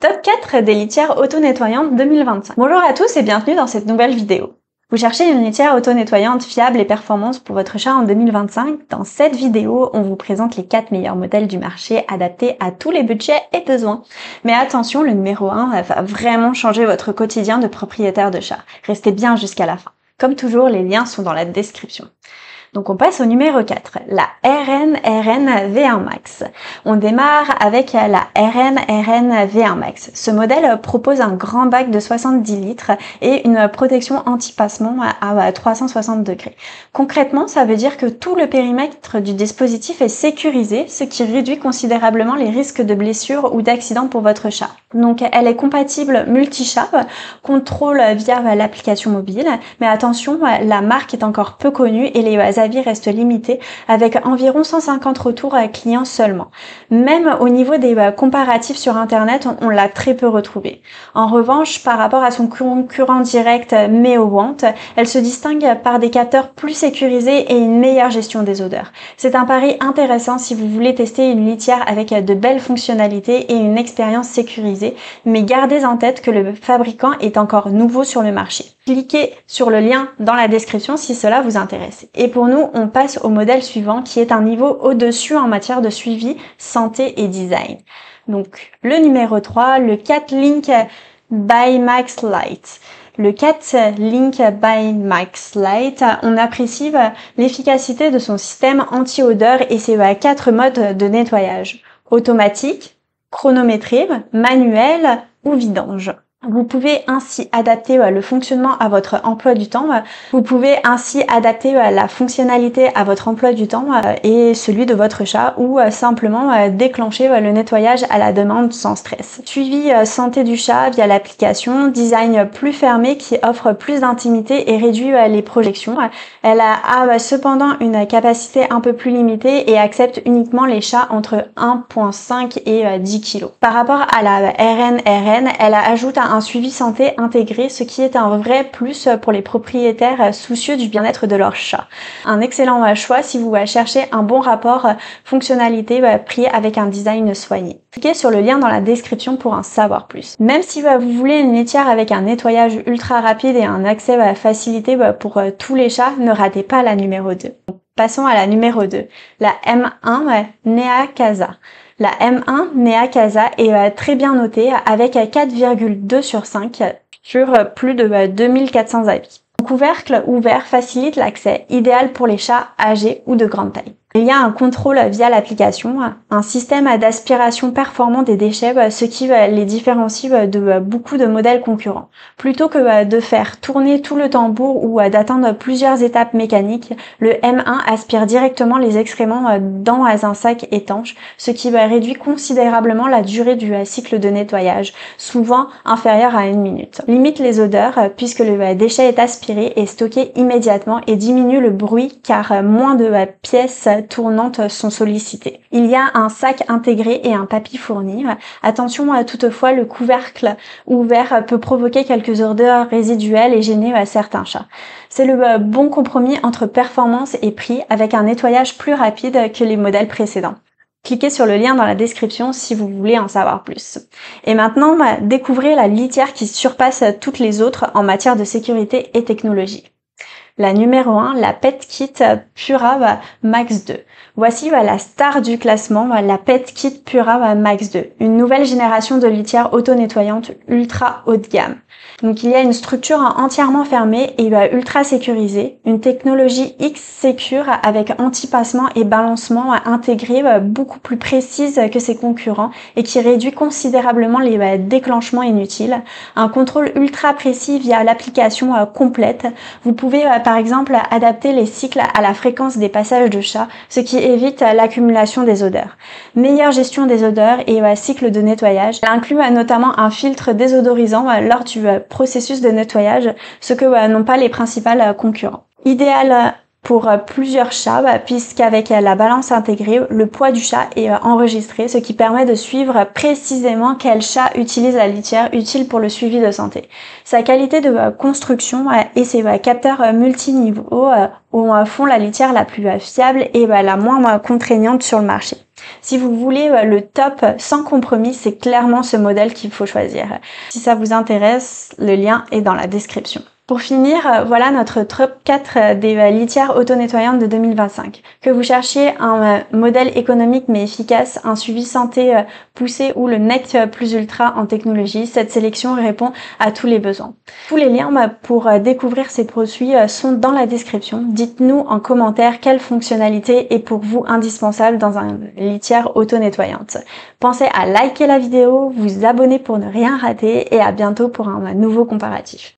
Top 4 des litières auto-nettoyantes 2025. Bonjour à tous et bienvenue dans cette nouvelle vidéo. Vous cherchez une litière auto-nettoyante fiable et performante pour votre chat en 2025? Dans cette vidéo, on vous présente les 4 meilleurs modèles du marché adaptés à tous les budgets et besoins. Mais attention, le numéro 1 va vraiment changer votre quotidien de propriétaire de chat. Restez bien jusqu'à la fin. Comme toujours, les liens sont dans la description. Donc on passe au numéro 4, la RN V1 Max. On démarre avec la RN V1 Max. Ce modèle propose un grand bac de 70 litres et une protection anti-passement à 360 degrés. Concrètement, ça veut dire que tout le périmètre du dispositif est sécurisé, ce qui réduit considérablement les risques de blessures ou d'accidents pour votre chat. Donc elle est compatible multi-chat, contrôle via l'application mobile, mais attention, la marque est encore peu connue et les avis restent limités avec environ 150 retours clients seulement. Même au niveau des comparatifs sur internet, on l'a très peu retrouvé. En revanche, par rapport à son concurrent direct Meowant, elle se distingue par des capteurs plus sécurisés et une meilleure gestion des odeurs. C'est un pari intéressant si vous voulez tester une litière avec de belles fonctionnalités et une expérience sécurisée, mais gardez en tête que le fabricant est encore nouveau sur le marché. Cliquez sur le lien dans la description si cela vous intéresse. Et pour nous, on passe au modèle suivant qui est un niveau au-dessus en matière de suivi, santé et design. Donc le numéro 3, le Cat Link by Max Lite. Le Cat Link by Max Lite, on apprécie l'efficacité de son système anti-odeur et ses 4 modes de nettoyage. Automatique, chronométré, manuel ou vidange. Vous pouvez ainsi adapter le fonctionnement à votre emploi du temps. Vous pouvez ainsi adapter la fonctionnalité à votre emploi du temps et celui de votre chat ou simplement déclencher le nettoyage à la demande sans stress. Suivi santé du chat via l'application, design plus fermé qui offre plus d'intimité et réduit les projections. Elle a cependant une capacité un peu plus limitée et accepte uniquement les chats entre 1,5 et 10 kg. Par rapport à la RN, elle ajoute un suivi santé intégré, ce qui est un vrai plus pour les propriétaires soucieux du bien-être de leur chat. Un excellent choix si vous cherchez un bon rapport fonctionnalité-prix avec un design soigné. Cliquez sur le lien dans la description pour en savoir plus. Même si vous voulez une litière avec un nettoyage ultra rapide et un accès facilité pour tous les chats, ne ratez pas la numéro 2. Passons à la numéro 2, la M1 Neacasa. La M1 Neacasa est très bien notée avec 4,2 sur 5 sur plus de 2400 avis. Un couvercle ouvert facilite l'accès, idéal pour les chats âgés ou de grande taille. Il y a un contrôle via l'application, un système d'aspiration performant des déchets, ce qui les différencie de beaucoup de modèles concurrents. Plutôt que de faire tourner tout le tambour ou d'attendre plusieurs étapes mécaniques, le M1 aspire directement les excréments dans un sac étanche, ce qui réduit considérablement la durée du cycle de nettoyage, souvent inférieur à 1 minute. Limite les odeurs puisque le déchet est aspiré et stocké immédiatement et diminue le bruit car moins de pièces tournantes sont sollicitées. Il y a un sac intégré et un tapis fourni. Attention toutefois, le couvercle ouvert peut provoquer quelques odeurs résiduelles et gêner certains chats. C'est le bon compromis entre performance et prix avec un nettoyage plus rapide que les modèles précédents. Cliquez sur le lien dans la description si vous voulez en savoir plus. Et maintenant, découvrez la litière qui surpasse toutes les autres en matière de sécurité et technologie. La numéro 1, la PetKit Pura Max 2. Voici la star du classement, la PetKit Pura Max 2, une nouvelle génération de litière auto-nettoyante ultra haut de gamme. Donc il y a une structure entièrement fermée et ultra sécurisée, une technologie X-Secure avec anti-passement et balancement intégré beaucoup plus précise que ses concurrents et qui réduit considérablement les déclenchements inutiles, un contrôle ultra précis via l'application complète. Vous pouvez par exemple adapter les cycles à la fréquence des passages de chat, ce qui évite l'accumulation des odeurs. Meilleure gestion des odeurs et cycle de nettoyage. Elle inclut notamment un filtre désodorisant lors du processus de nettoyage, ce que n'ont pas les principaux concurrents. Idéal pour plusieurs chats, puisqu'avec la balance intégrée, le poids du chat est enregistré, ce qui permet de suivre précisément quel chat utilise la litière utile pour le suivi de santé. Sa qualité de construction et ses capteurs multiniveaux font la litière la plus fiable et la moins contraignante sur le marché. Si vous voulez le top sans compromis, c'est clairement ce modèle qu'il faut choisir. Si ça vous intéresse, le lien est dans la description. Pour finir, voilà notre top 4 des litières auto-nettoyantes de 2025. Que vous cherchiez un modèle économique mais efficace, un suivi santé poussé ou le Nect Plus Ultra en technologie, cette sélection répond à tous les besoins. Tous les liens pour découvrir ces produits sont dans la description. Dites-nous en commentaire quelle fonctionnalité est pour vous indispensable dans une litière auto-nettoyante. Pensez à liker la vidéo, vous abonner pour ne rien rater et à bientôt pour un nouveau comparatif.